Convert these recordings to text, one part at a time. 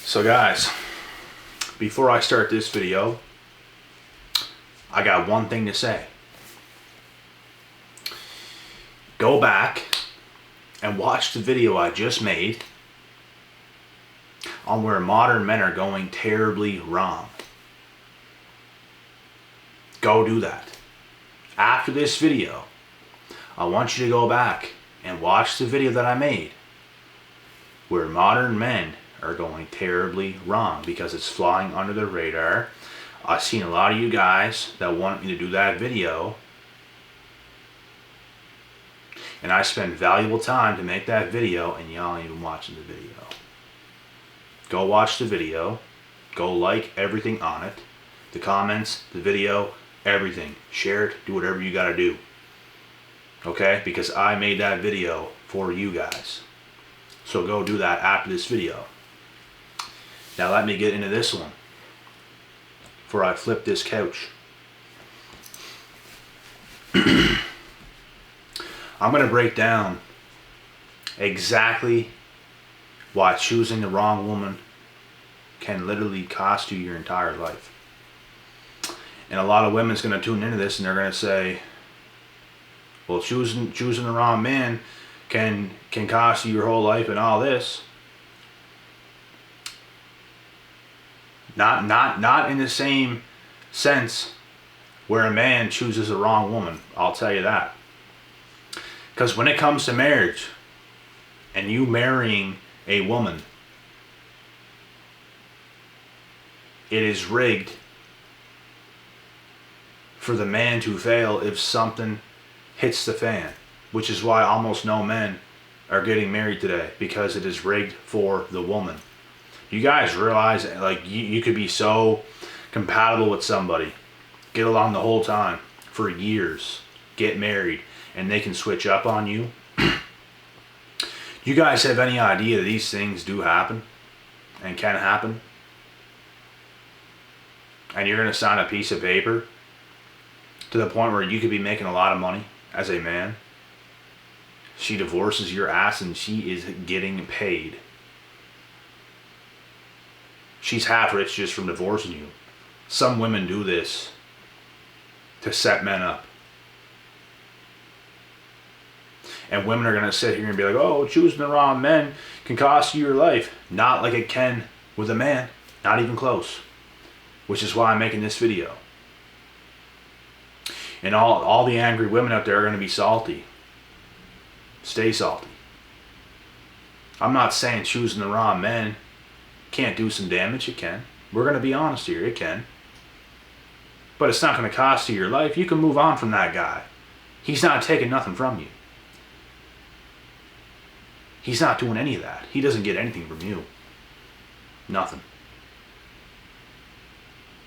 So guys, before I start this video, I got one thing to say. Go back and watch the video I just made on where modern men are going terribly wrong. Go do that. After this video, I want you to go back and watch the video that I made where modern men are going terribly wrong because it's flying under the radar. I've seen a lot of you guys that want me to do that video, and I spent valuable time to make that video, and y'all ain't even watching the video. Go watch the video. Go like everything on it. The comments, the video, everything. Share it. Do whatever you gotta do. Okay? Because I made that video for you guys. So go do that after this video. Now let me get into this one before I flip this couch. I'm going to break down exactly why choosing the wrong woman can literally cost you your entire life. And a lot of women's going to tune into this and they're going to say, well, choosing the wrong man can cost you your whole life and all this. Not in the same sense where a man chooses the wrong woman, I'll tell you that. Because when it comes to marriage and you marrying a woman, it is rigged for the man to fail if something hits the fan, which is why almost no men are getting married today, because it is rigged for the woman. You guys realize, like, you could be so compatible with somebody, get along the whole time for years, get married, and they can switch up on you. You guys have any idea that these things do happen and can happen? And you're going to sign a piece of paper to the point where you could be making a lot of money as a man. She divorces your ass and she is getting paid. She's half rich just from divorcing you. Some women do this to set men up. And women are going to sit here and be like, oh, choosing the wrong men can cost you your life. Not like it can with a man. Not even close. Which is why I'm making this video. And all the angry women out there are going to be salty. Stay salty. I'm not saying choosing the wrong men can't do some damage. It can. We're going to be honest here. It can. But it's not going to cost you your life. You can move on from that guy. He's not taking nothing from you. He's not doing any of that. He doesn't get anything from you. Nothing.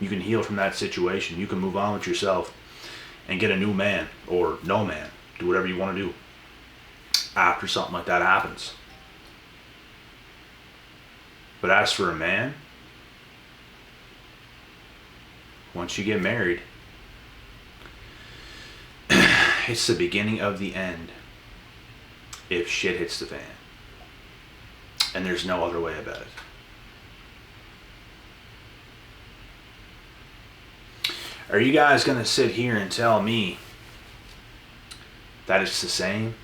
You can heal from that situation. You can move on with yourself and get a new man or no man. Do whatever you want to do after something like that happens. But as for a man, once you get married, it's the beginning of the end if shit hits the fan. And there's no other way about it. Are you guys going to sit here and tell me that it's the same?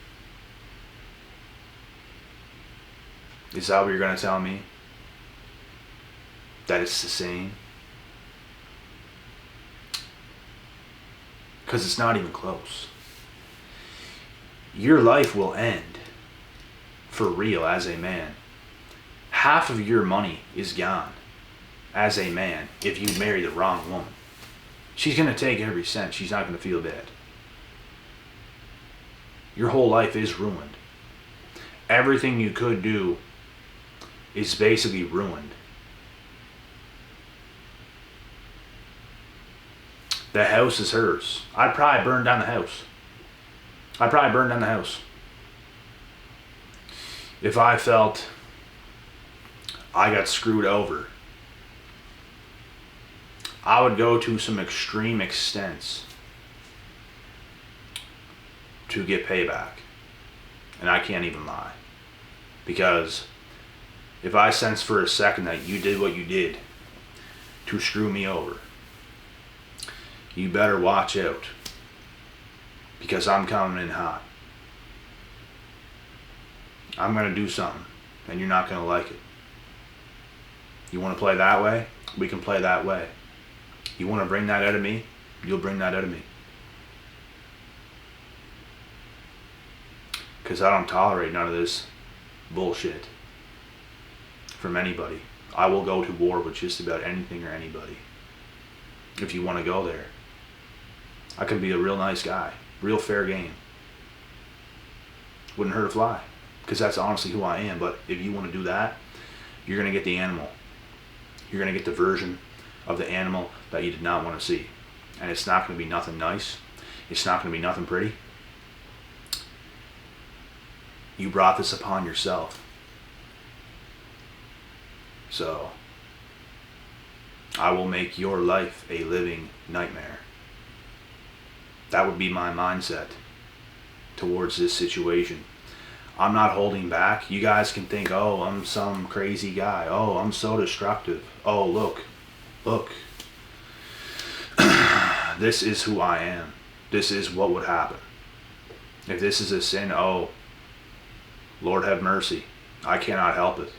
Is that what you're going to tell me? That it's the same? Because it's not even close. Your life will end for real as a man. Half of your money is gone as a man if you marry the wrong woman. She's going to take every cent. She's not going to feel bad. Your whole life is ruined. Everything you could do is basically ruined. The house is hers. I'd probably burn down the house. If I felt I got screwed over, I would go to some extreme extents to get payback. And I can't even lie. Because If I sense for a second that you did what you did to screw me over, you better watch out, because I'm coming in hot. I'm going to do something, and you're not going to like it. You want to play that way? We can play that way. You want to bring that out of me? You'll bring that out of me. Because I don't tolerate none of this bullshit from anybody. I will go to war with just about anything or anybody if you want to go there. I can be a real nice guy, real fair game. Wouldn't hurt a fly, because that's honestly who I am. But if you want to do that, you're going to get the animal. You're going to get the version of the animal that you did not want to see. And it's not going to be nothing nice. It's not going to be nothing pretty. You brought this upon yourself. So, I will make your life a living nightmare. That would be my mindset towards this situation. I'm not holding back. You guys can think, oh, I'm some crazy guy. Oh, I'm so destructive. Oh, look. This is who I am. This is what would happen. If this is a sin, oh, Lord have mercy. I cannot help it.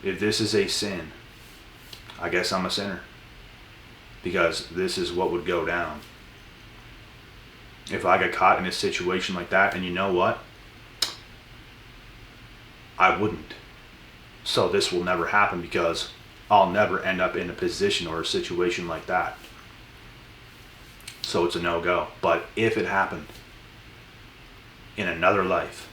If this is a sin, I guess I'm a sinner. Because this is what would go down. If I got caught in a situation like that, and you know what? I wouldn't. So this will never happen, because I'll never end up in a position or a situation like that. So it's a no-go. But if it happened in another life,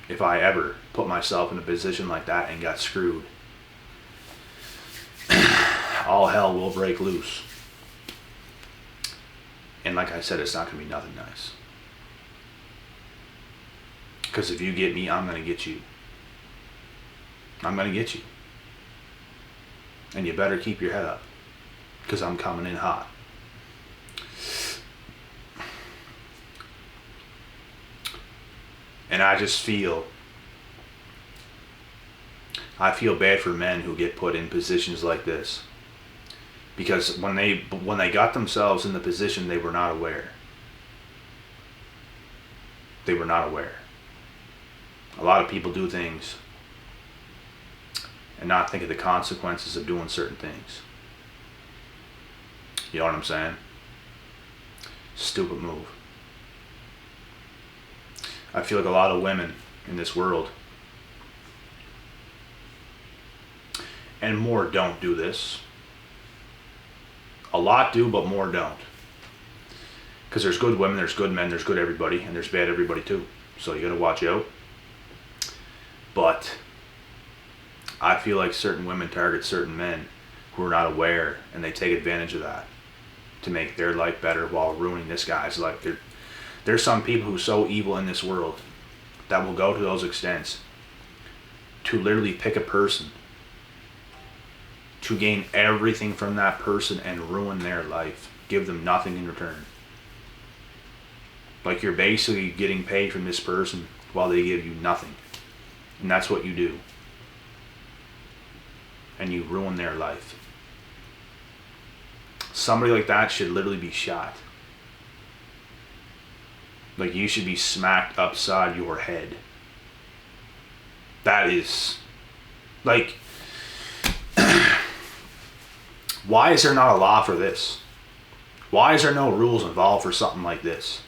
if I ever put myself in a position like that and got screwed, all hell will break loose. And like I said, it's not going to be nothing nice. Because if you get me, I'm going to get you. I'm going to get you. And you better keep your head up, because I'm coming in hot. And I just feel bad for men who get put in positions like this. Because when they got themselves in the position, they were not aware. They were not aware. A lot of people do things and not think of the consequences of doing certain things. You know what I'm saying? Stupid move. I feel like a lot of women in this world, and more don't do this. A lot do, but more don't. Because there's good women, there's good men, there's good everybody, and there's bad everybody too. So you gotta watch out. But I feel like certain women target certain men who are not aware, and they take advantage of that to make their life better while ruining this guy's life. There's some people who are so evil in this world that will go to those extents to literally pick a person, to gain everything from that person and ruin their life, give them nothing in return. Like, you're basically getting paid from this person while they give you nothing. And that's what you do. And you ruin their life. Somebody like that should literally be shot. Like, you should be smacked upside your head. That is, like, why is there not a law for this? Why is there no rules involved for something like this?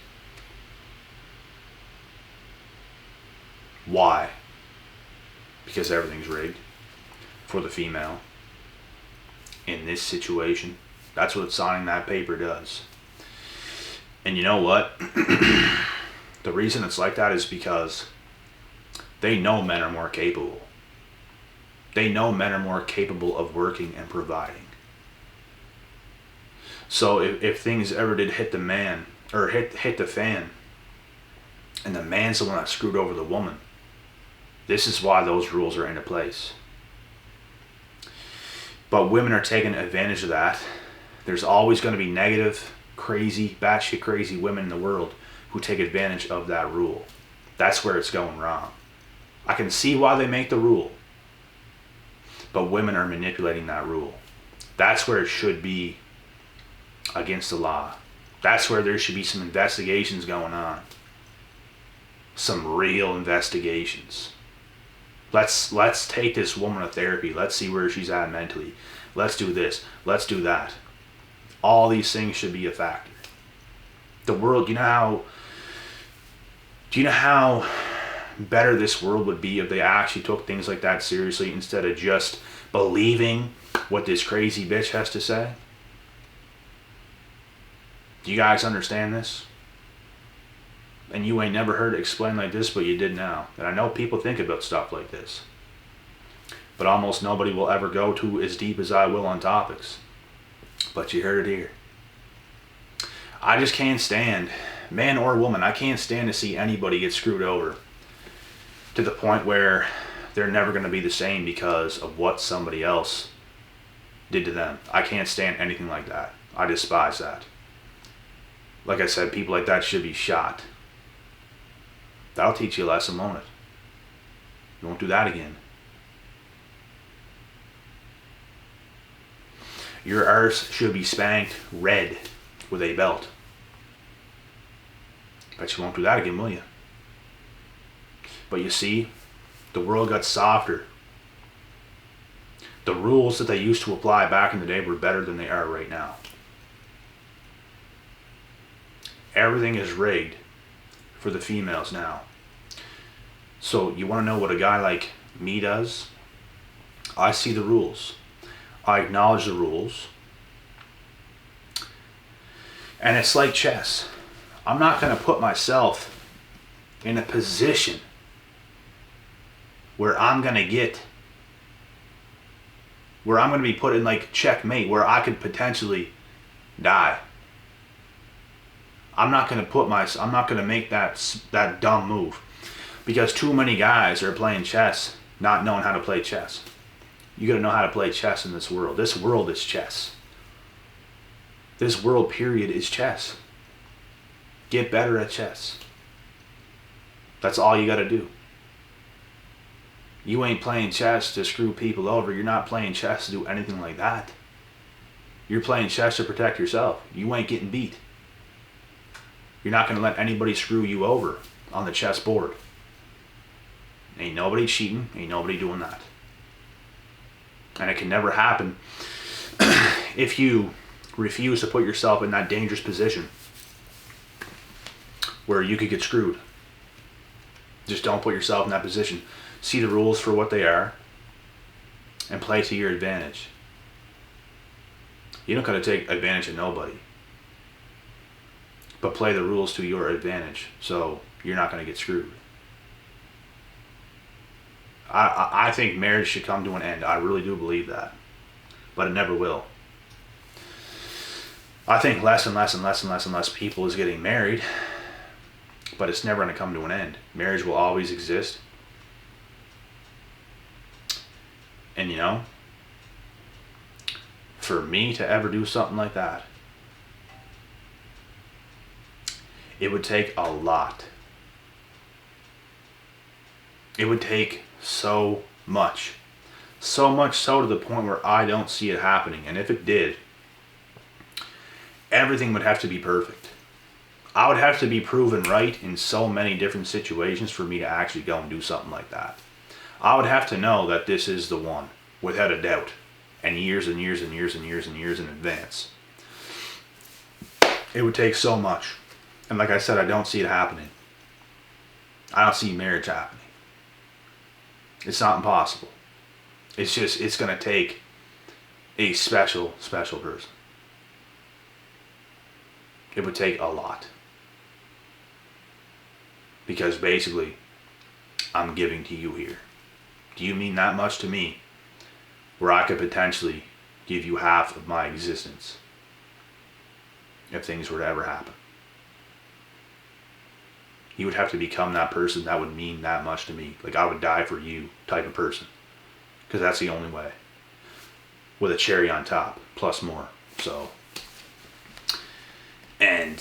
Why? Because everything's rigged for the female in this situation. That's what signing that paper does. And you know what? The reason it's like that is because they know men are more capable. They know men are more capable of working and providing. So if things ever did hit the man, or hit the fan, and the man's the one that screwed over the woman, this is why those rules are into place. But women are taking advantage of that. There's always going to be negative, crazy, batshit crazy women in the world who take advantage of that rule. That's where it's going wrong. I can see why they make the rule. But women are manipulating that rule. That's where it should be against the law. That's where there should be some investigations going on. Some real investigations. Let's take this woman to therapy. Let's see where she's at mentally. Let's do this. Let's do that. All these things should be a factor. The world, do you know how better this world would be if they actually took things like that seriously instead of just believing what this crazy bitch has to say? Do you guys understand this? And you ain't never heard it explained like this, but you did now. And I know people think about stuff like this. But almost nobody will ever go to as deep as I will on topics. But you heard it here. I just can't stand, man or woman, I can't stand to see anybody get screwed over to the point where they're never going to be the same because of what somebody else did to them. I can't stand anything like that. I despise that. Like I said, people like that should be shot. That'll teach you a lesson, won't it? You won't do that again. Your arse should be spanked red with a belt. Bet you won't do that again, will you? But you see, the world got softer. The rules that they used to apply back in the day were better than they are right now. Everything is rigged for the females now. So you want to know what a guy like me does? I see the rules. I acknowledge the rules. And it's like chess. I'm not going to put myself in a position where I'm going to be put in like checkmate, where I could potentially die. I'm not going to make that dumb move, because too many guys are playing chess not knowing how to play chess. You got to know how to play chess in this world. This world is chess. This world period is chess. Get better at chess. That's all you got to do. You ain't playing chess to screw people over. You're not playing chess to do anything like that. You're playing chess to protect yourself. You ain't getting beat. You're not going to let anybody screw you over on the chessboard. Ain't nobody cheating. Ain't nobody doing that. And it can never happen if you refuse to put yourself in that dangerous position where you could get screwed. Just don't put yourself in that position. See the rules for what they are and play to your advantage. You don't got to take advantage of nobody, but play the rules to your advantage so you're not going to get screwed. I think marriage should come to an end. I really do believe that, but it never will. I think less and less people is getting married, but it's never going to come to an end. Marriage will always exist. And you know, for me to ever do something like that, it would take a lot. It would take so much so to the point where I don't see it happening. And if it did, everything would have to be perfect. I would have to be proven right in so many different situations for me to actually go and do something like that. I would have to know that this is the one, without a doubt, and years and years and years and years and years in advance. It would take so much. And like I said, I don't see it happening. I don't see marriage happening. It's not impossible. It's just, it's going to take a special person. It would take a lot. Because basically, I'm giving to you here. Do you mean that much to me? Where I could potentially give you half of my existence if things were to ever happen. You would have to become that person that would mean that much to me. Like, I would die for you type of person. Because that's the only way. With a cherry on top, plus more. So, and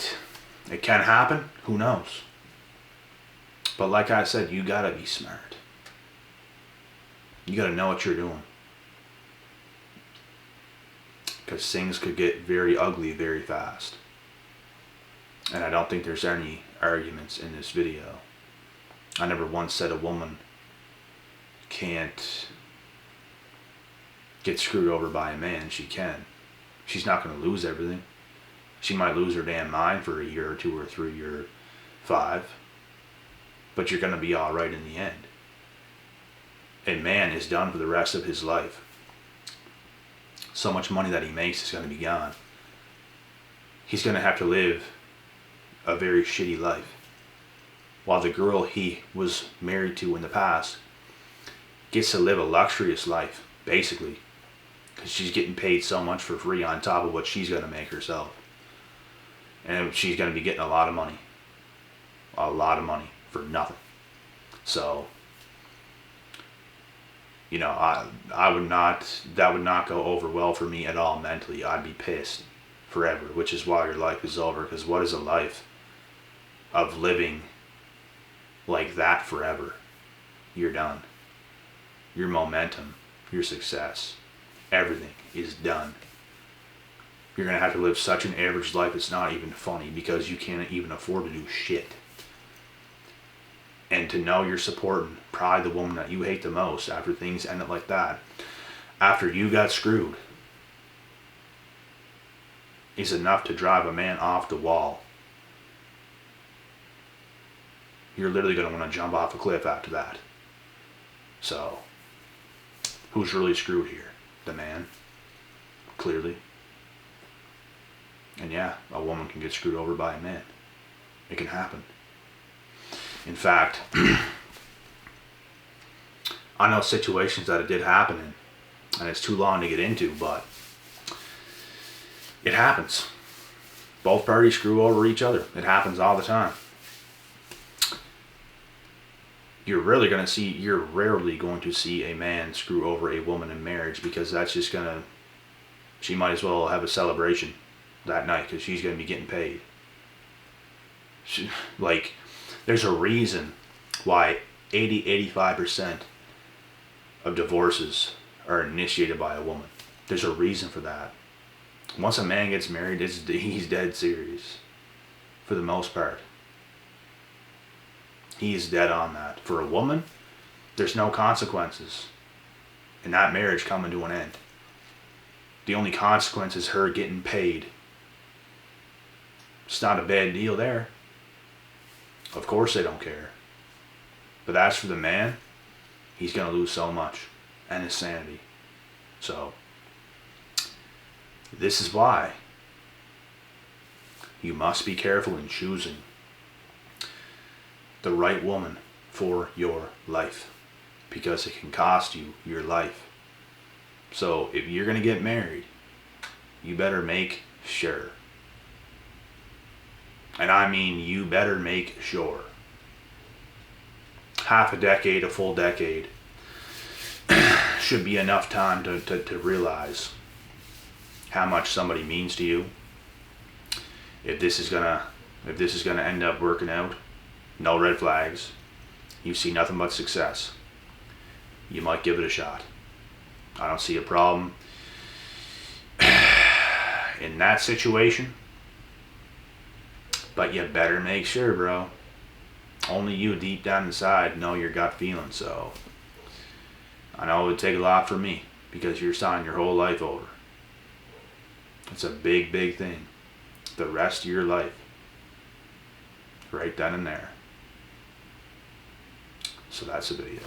it can happen. Who knows? But like I said, you gotta be smart. You got to know what you're doing. Because things could get very ugly very fast. And I don't think there's any arguments in this video. I never once said a woman can't get screwed over by a man. She can. She's not going to lose everything. She might lose her damn mind for a year or 2 or 3 or 5. But you're going to be alright in the end. A man is done for the rest of his life. So much money that he makes is going to be gone. He's going to have to live a very shitty life. While the girl he was married to in the past gets to live a luxurious life, basically. Because she's getting paid so much for free on top of what she's going to make herself. And she's going to be getting a lot of money. A lot of money for nothing. So, you know, I would not, that would not go over well for me at all mentally. I'd be pissed forever, which is why your life is over. Because what is a life of living like that forever? You're done. Your momentum, your success, everything is done. You're going to have to live such an average life it's not even funny, because you can't even afford to do shit. And to know you're supporting probably the woman that you hate the most after things ended like that, after you got screwed, is enough to drive a man off the wall. You're literally going to want to jump off a cliff after that. So, who's really screwed here? The man. Clearly. And yeah, a woman can get screwed over by a man. It can happen. In fact, I know situations that it did happen in, and it's too long to get into, but it happens. Both parties screw over each other. It happens all the time. You're rarely going to see a man screw over a woman in marriage, because that's just going to, she might as well have a celebration that night because she's going to be getting paid. There's a reason why 80-85% of divorces are initiated by a woman. There's a reason for that. Once a man gets married, he's dead serious. For the most part. He's dead on that. For a woman, there's no consequences in that marriage coming to an end. The only consequence is her getting paid. It's not a bad deal there. Of course they don't care. But as for the man, he's going to lose so much. And his sanity. So, this is why you must be careful in choosing the right woman for your life. Because it can cost you your life. So, if you're going to get married, you better make sure. And I mean, you better make sure. Half a decade, a full decade should be enough time to realize how much somebody means to you. If this is gonna end up working out, no red flags, you see nothing but success, you might give it a shot. I don't see a problem in that situation. But you better make sure, bro. Only you deep down inside know your gut feeling. So I know it would take a lot for me, because you're starting your whole life over. It's a big, big thing. The rest of your life. Right then and there. So that's the video.